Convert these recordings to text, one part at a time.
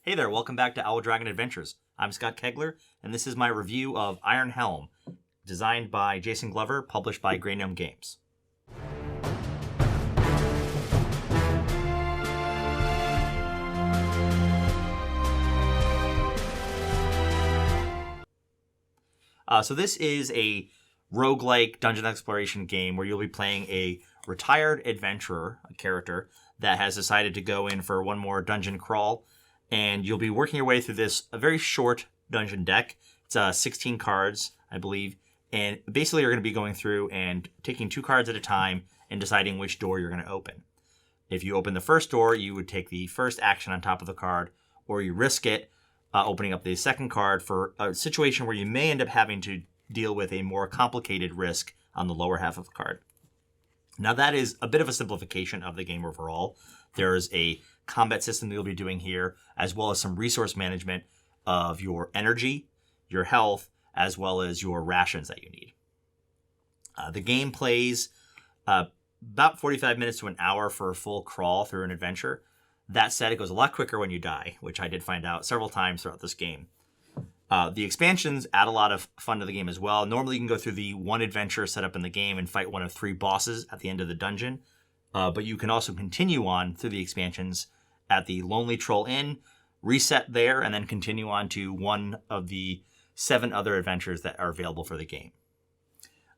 Hey there, welcome back to Owl Dragon Adventures. I'm Scott Kegler, and this is my review of Iron Helm, designed by Jason Glover, published by Gnome Games. So this is a roguelike dungeon exploration game where you'll be playing a retired adventurer, a character, that has decided to go in for one more dungeon crawl. And you'll be working your way through a very short dungeon deck. It's 16 cards, I believe. And basically you're going to be going through and taking 2 cards at a time and deciding which door you're going to open. If you open the first door, you would take the first action on top of the card, or you risk it opening up the second card for a situation where you may end up having to deal with a more complicated risk on the lower half of the card. Now that is a bit of a simplification of the game overall. There's a combat system that you'll be doing here, as well as some resource management of your energy, your health, as well as your rations that you need. The game plays about 45 minutes to an hour for a full crawl through an adventure. That said, it goes a lot quicker when you die, which I did find out several times throughout this game. The expansions add a lot of fun to the game as well. Normally you can go through the one adventure set up in the game and fight one of 3 bosses at the end of the dungeon. But you can also continue on through the expansions at the Lonely Troll Inn, reset there, and then continue on to one of the 7 other adventures that are available for the game.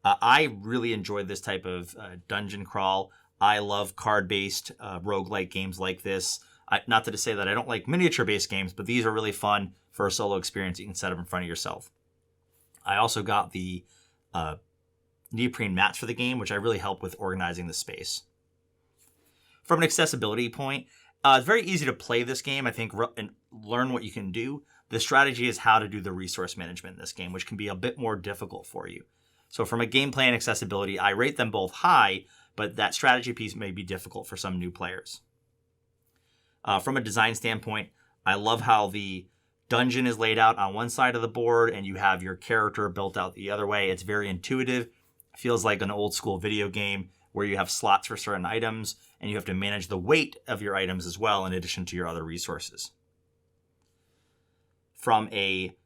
I really enjoyed this type of dungeon crawl. I love card-based roguelike games like this. Not to say that I don't like miniature-based games, but these are really fun for a solo experience you can set up in front of yourself. I also got the neoprene mats for the game, which I really help with organizing the space. From an accessibility point, it's very easy to play this game, I think, and learn what you can do. The strategy is how to do the resource management in this game, which can be a bit more difficult for you. So from a gameplay and accessibility, I rate them both high, but that strategy piece may be difficult for some new players. From a design standpoint, I love how the dungeon is laid out on one side of the board and you have your character built out the other way. It's very intuitive. It feels like an old school video game where you have slots for certain items and you have to manage the weight of your items as well in addition to your other resources. From a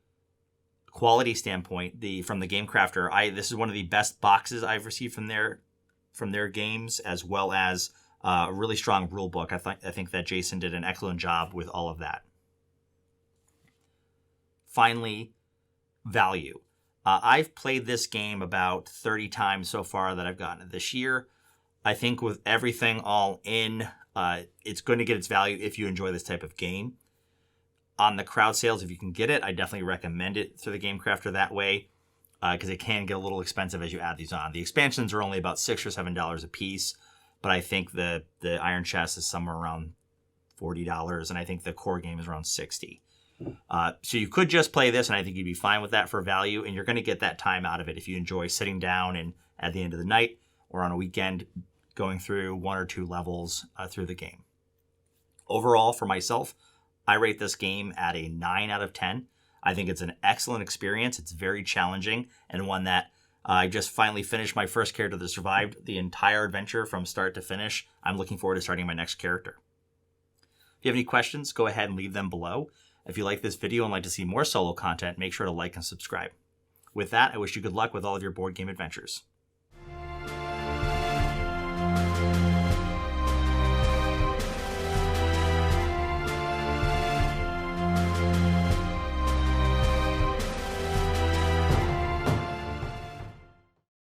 quality standpoint, from the Game Crafter, this is one of the best boxes I've received from their games, as well as a really strong rule book. I think that Jason did an excellent job with all of that. Finally, value. I've played this game about 30 times so far that I've gotten it this year. I think with everything all in, it's going to get its value if you enjoy this type of game. On the crowd sales, if you can get it, I definitely recommend it through the Game Crafter that way, because it can get a little expensive as you add these on. The expansions are only about $6 or $7 a piece, but I think the Iron Chest is somewhere around $40, and I think the core game is around $60. So you could just play this, and I think you'd be fine with that for value, and you're going to get that time out of it if you enjoy sitting down and at the end of the night or on a weekend going through 1 or 2 levels through the game. Overall, for myself, I rate this game at a 9 out of 10. I think it's an excellent experience. It's very challenging, and one that I just finally finished my first character that survived the entire adventure from start to finish. I'm looking forward to starting my next character. If you have any questions, go ahead and leave them below. If you like this video and like to see more solo content, make sure to like and subscribe. With that, I wish you good luck with all of your board game adventures.